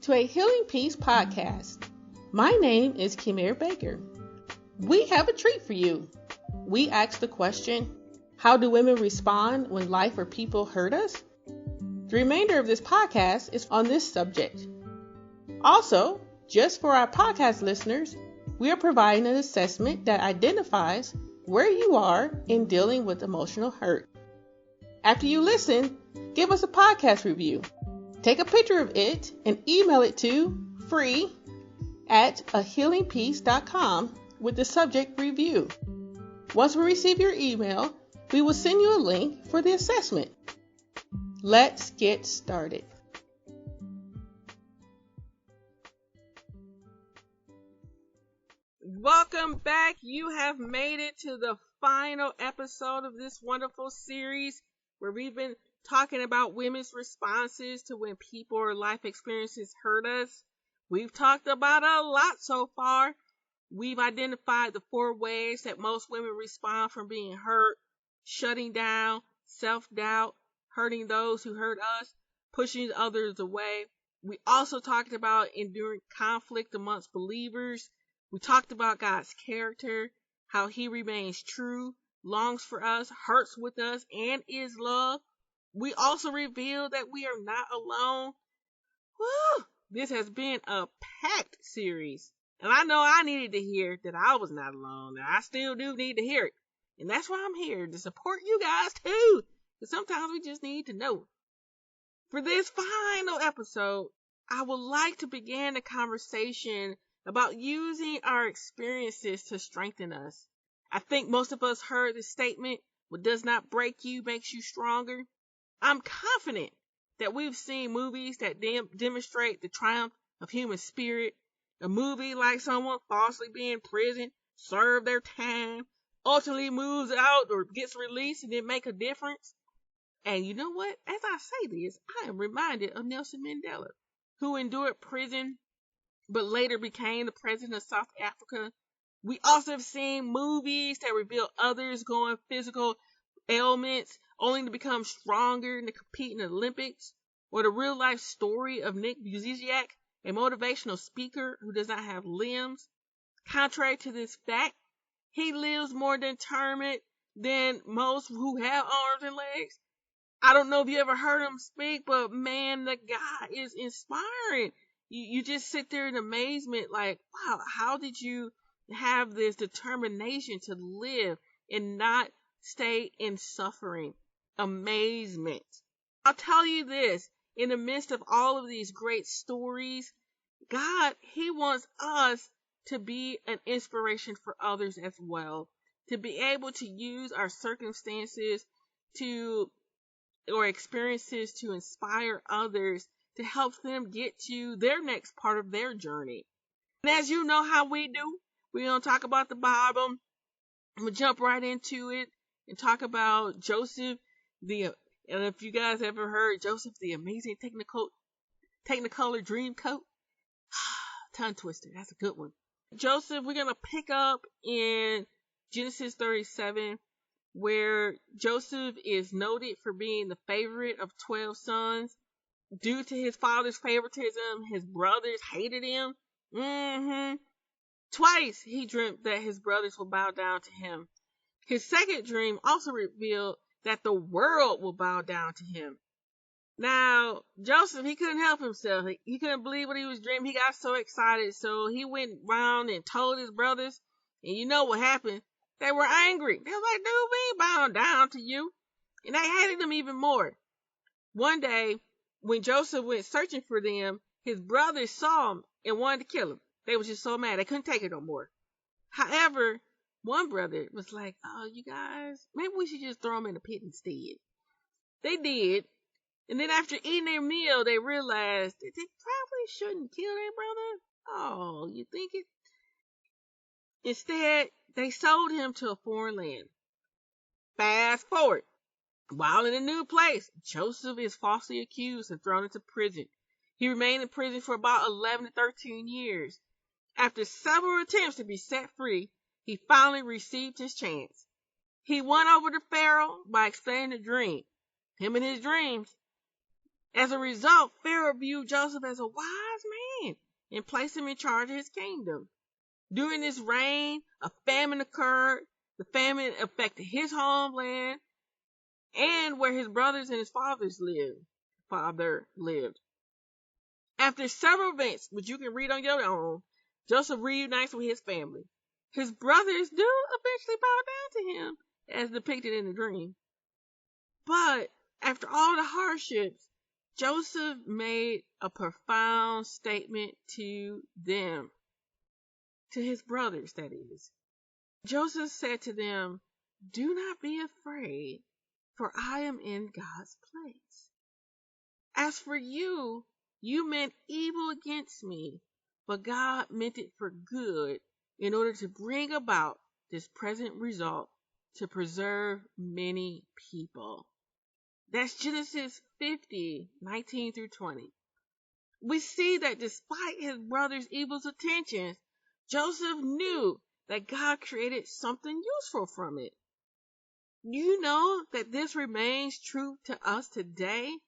to a Healing Peace podcast. My name is Kimere Baker. We have a treat for you. We ask the question, how do women respond when life or people hurt us? The remainder of this podcast is on this subject. Also, just for our podcast listeners, we are providing an assessment that identifies where you are in dealing with emotional hurt. After you listen, give us a podcast review. Take a picture of it and email it to free@ahealingpeace.com with the subject review. Once we receive your email, we will send you a link for the assessment. Let's get started. Welcome back. You have made it to the final episode of this wonderful series where we've been talking about women's responses to when people or life experiences hurt us. We've talked about a lot so far. We've identified the 4 ways that most women respond from being hurt: shutting down, self-doubt, hurting those who hurt us, pushing others away. We also talked about enduring conflict amongst believers. We talked about God's character, how he remains true, longs for us, hurts with us, and is love. We also revealed that we are not alone. Woo! This has been a packed series. And I know I needed to hear that I was not alone. And I still do need to hear it. And that's why I'm here, to support you guys too. Because sometimes we just need to know. For this final episode, I would like to begin a conversation about using our experiences to strengthen us. I think most of us heard the statement, what does not break you makes you stronger. I'm confident that we've seen movies that demonstrate the triumph of human spirit. A movie like someone falsely being in prison, serve their time, ultimately moves out or gets released and then make a difference. And you know what? As I say this, I am reminded of Nelson Mandela, who endured prison but later became the president of South Africa. We also have seen movies that reveal others going physical ailments only to become stronger and to compete in the Olympics, or the real life story of Nick Vujicic, a motivational speaker who does not have limbs. Contrary to this fact, he lives more determined than most who have arms and legs. I don't know if you ever heard him speak, but man, the guy is inspiring. You just sit there in amazement like, wow, how did you have this determination to live and not stay in suffering? Amazement. I'll tell you this, in the midst of all of these great stories, God, he wants us to be an inspiration for others as well, to be able to use our circumstances or experiences to inspire others, to help them get to their next part of their journey. And as you know how we do, we're going to talk about the Bible. I'm going to jump right into it and talk about Joseph, and if you guys ever heard Joseph, the amazing Technicolor dream coat. Tongue twister. That's a good one. Joseph, we're going to pick up in Genesis 37, where Joseph is noted for being the favorite of 12 sons. Due to his father's favoritism, his brothers hated him. Twice he dreamt that his brothers would bow down to him. His second dream also revealed that the world will bow down to him. Now, Joseph, he couldn't help himself. He couldn't believe what he was dreaming. He got so excited, so he went round and told his brothers. And you know what happened? They were angry. They were like, dude, we ain't bowing down to you. And they hated him even more. One day, when Joseph went searching for them, his brothers saw him and wanted to kill him. They was just so mad. They couldn't take it no more. However, one brother was like, oh, you guys, maybe we should just throw him in the pit instead. They did. And then after eating their meal, they realized that they probably shouldn't kill their brother. Oh, you think it? Instead, they sold him to a foreign land. Fast forward. While in a new place, Joseph is falsely accused and thrown into prison. He remained in prison for about 11 to 13 years. After several attempts to be set free, he finally received his chance. He won over the Pharaoh by explaining the dream. Him and his dreams. As a result, Pharaoh viewed Joseph as a wise man and placed him in charge of his kingdom. During this reign, a famine occurred. The famine affected his homeland and where his brothers and his father lived. After several events, which you can read on your own, Joseph reunites with his family. His brothers do eventually bow down to him, as depicted in the dream. But after all the hardships, Joseph made a profound statement to them, to his brothers, that is. Joseph said to them, "Do not be afraid, for I am in God's place. As for you, you meant evil against me, but God meant it for good in order to bring about this present result to preserve many people." That's Genesis 50:19 through 20. We see that despite his brother's evil intentions, Joseph knew that God created something useful from it. You know that this remains true to us today,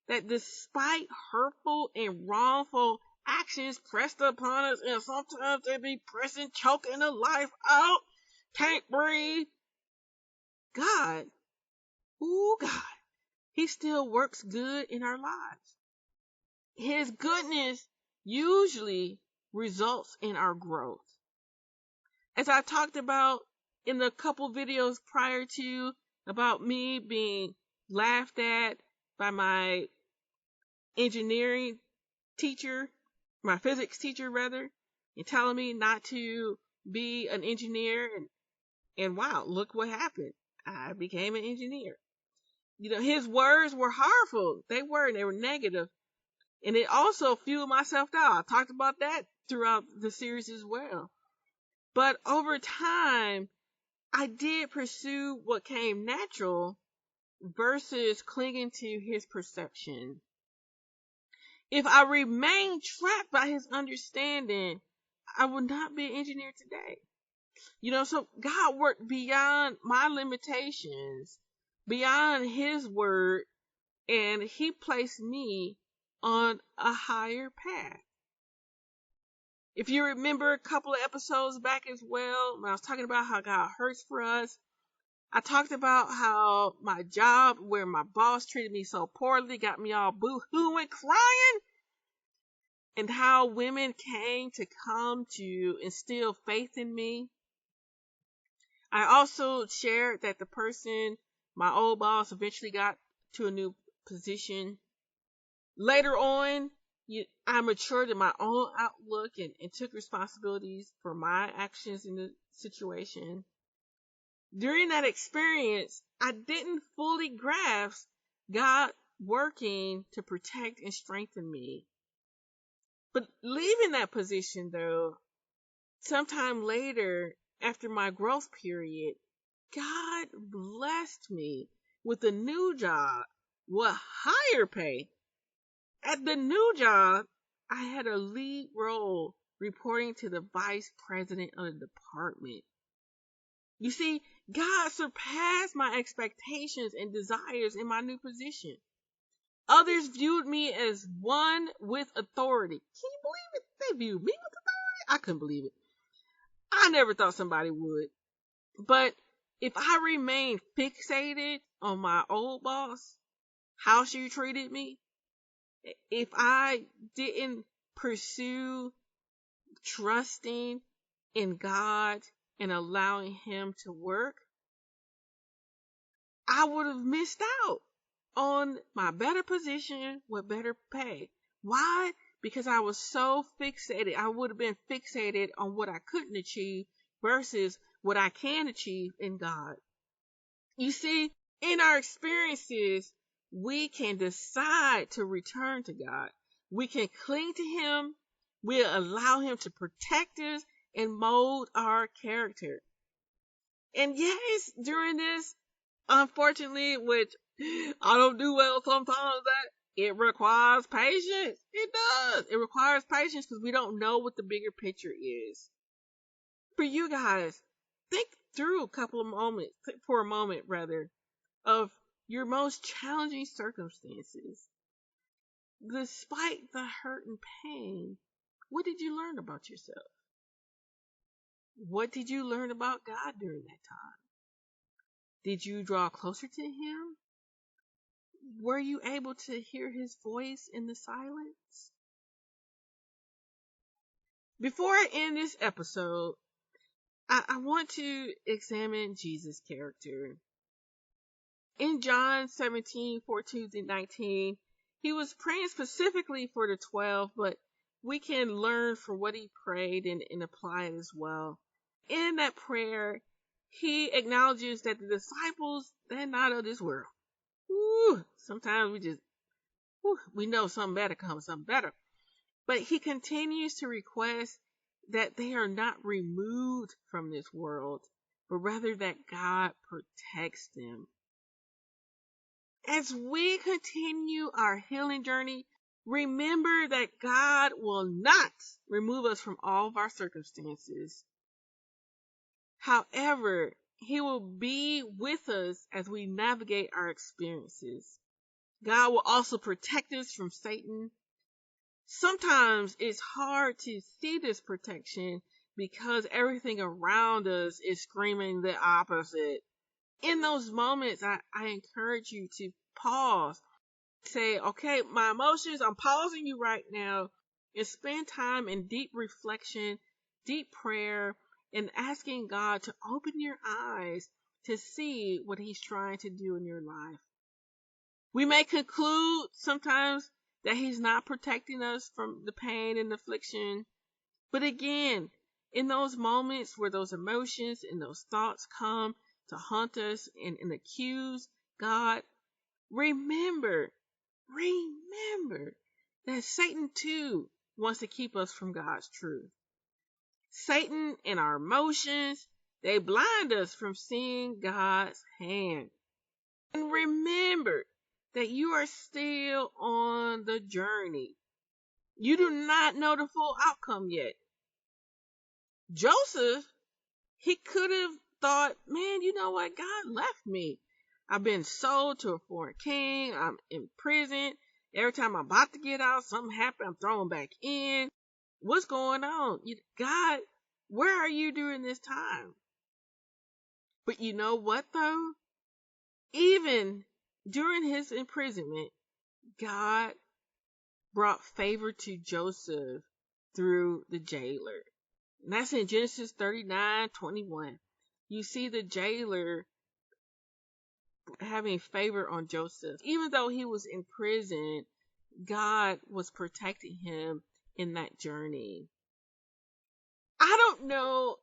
that despite hurtful and wrongful actions pressed upon us, and sometimes they be pressing, choking the life out, can't breathe, God, God, he still works good in our lives. His goodness usually results in our growth. As I talked about in the couple videos prior to, about me being laughed at by my engineering teacher, my physics teacher rather, and telling me not to be an engineer, and wow, look what happened. I became an engineer. You know, his words were harmful. They were negative. And it also fueled my self-doubt. I talked about that throughout the series as well. But over time, I did pursue what came natural versus clinging to his perception. If I remained trapped by his understanding, I would not be an engineer today. You know, so God worked beyond my limitations, beyond his word, and he placed me on a higher path. If you remember a couple of episodes back as well, when I was talking about how God hurts for us, I talked about how my job, where my boss treated me so poorly, got me all boo-hooing, crying, and how women came to come to instill faith in me. I also shared that the person, my old boss, eventually got to a new position. Later on, I matured in my own outlook and took responsibilities for my actions in the situation. During that experience, I didn't fully grasp God working to protect and strengthen me. But leaving that position, though, sometime later, after my growth period, God blessed me with a new job with higher pay. At the new job, I had a lead role reporting to the vice president of the department. You see, God surpassed my expectations and desires in my new position. Others viewed me as one with authority. Can you believe it? They viewed me with authority? I couldn't believe it. I never thought somebody would. But if I remained fixated on my old boss, how she treated me, if I didn't pursue trusting in God and allowing him to work, I would have missed out on my better position with better pay. Why? Because I was so fixated. I would have been fixated on what I couldn't achieve versus what I can achieve in God. You see, in our experiences, we can decide to return to God. We can cling to him. We'll allow him to protect us and mold our character. And yes, during this, unfortunately, which I don't do well sometimes, that it requires patience. It does. It requires patience because we don't know what the bigger picture is. For you guys, think through for a moment rather, of your most challenging circumstances. despite the hurt and pain, what did you learn about yourself? What did you learn about God during that time? Did you draw closer to Him? Were you able to hear His voice in the silence? Before I end this episode, I want to examine Jesus' character. In John 17:14-19, he was praying specifically for the 12, but we can learn from what he prayed and apply it as well. In that prayer, he acknowledges that the disciples, they're not of this world. Sometimes we know something better comes, something better. But he continues to request that they are not removed from this world, but rather that God protects them. As we continue our healing journey, remember that God will not remove us from all of our circumstances. However, He will be with us as we navigate our experiences. God will also protect us from Satan. Sometimes it's hard to see this protection because everything around us is screaming the opposite. In those moments, I encourage you to pause. Say, okay, my emotions, I'm pausing you right now, and spend time in deep reflection, deep prayer, and asking God to open your eyes to see what He's trying to do in your life. We may conclude sometimes that He's not protecting us from the pain and affliction, but again, in those moments where those emotions and those thoughts come to haunt us and accuse God, remember that Satan too wants to keep us from God's truth. Satan and our emotions, they blind us from seeing God's hand. And remember that you are still on the journey. You do not know the full outcome yet. Joseph, he could have thought, man, you know what? God left me. I've been sold to a foreign king. I'm in prison. Every time I'm about to get out, something happens. I'm thrown back in. What's going on? God, where are you during this time? But you know what, though? Even during his imprisonment, God brought favor to Joseph through the jailer. And that's in Genesis 39:21. You see the jailer having favor on Joseph. Even though he was in prison, God was protecting him in that journey. I don't know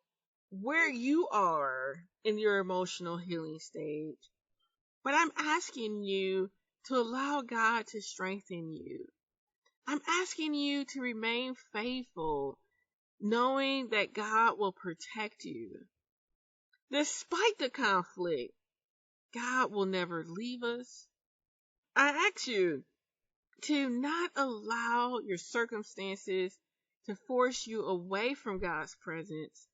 where you are in your emotional healing stage, but I'm asking you to allow God to strengthen you. I'm asking you to remain faithful, knowing that God will protect you. Despite the conflict, God will never leave us. I ask you to not allow your circumstances to force you away from God's presence.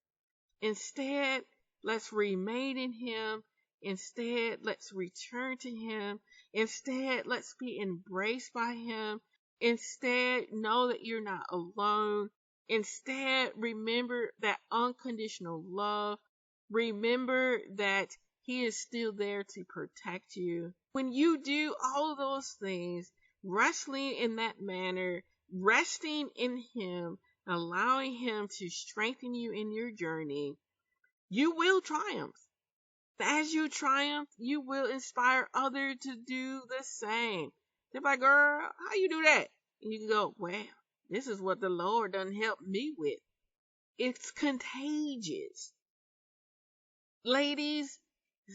Instead, let's remain in Him. Instead, let's return to Him. Instead, let's be embraced by Him. Instead, know that you're not alone. Instead, remember that unconditional love. Remember that He is still there to protect you. When you do all of those things, wrestling in that manner, resting in Him, allowing Him to strengthen you in your journey, you will triumph. As you triumph, you will inspire others to do the same. They're like, girl, how you do that? And you can go, well, this is what the Lord done helped me with. It's contagious. Ladies,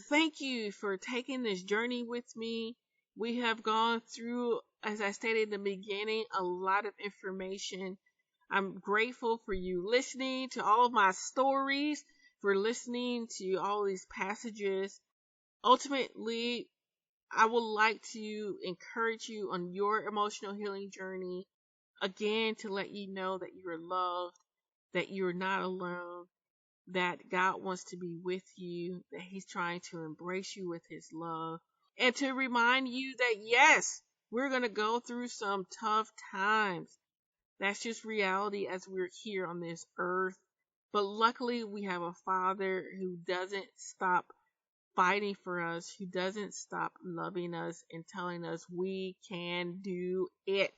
thank you for taking this journey with me. We have gone through, as I stated in the beginning, a lot of information. I'm grateful for you listening to all of my stories, for listening to all these passages. Ultimately, I would like to encourage you on your emotional healing journey. Again, to let you know that you're loved, that you're not alone, that God wants to be with you, that He's trying to embrace you with His love, and to remind you that yes, We're going to go through some tough times. That's just reality as we're here on this earth. But luckily, we have a Father who doesn't stop fighting for us, who doesn't stop loving us and telling us we can do it.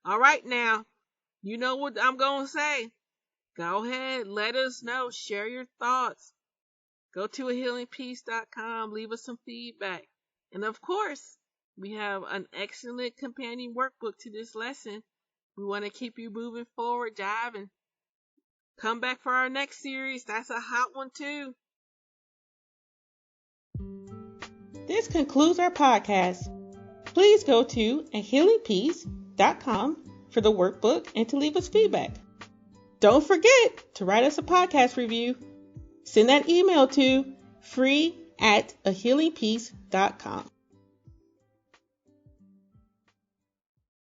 All right, now, you know what I'm going to say. Go ahead, let us know, share your thoughts. Go to ahealingpeace.com, leave us some feedback. And of course, we have an excellent companion workbook to this lesson. We want to keep you moving forward, jiving. Come back for our next series. That's a hot one too. This concludes our podcast. Please go to ahealingpeace.com for the workbook and to leave us feedback. Don't forget to write us a podcast review. Send that email to free@ahealingpeace.com.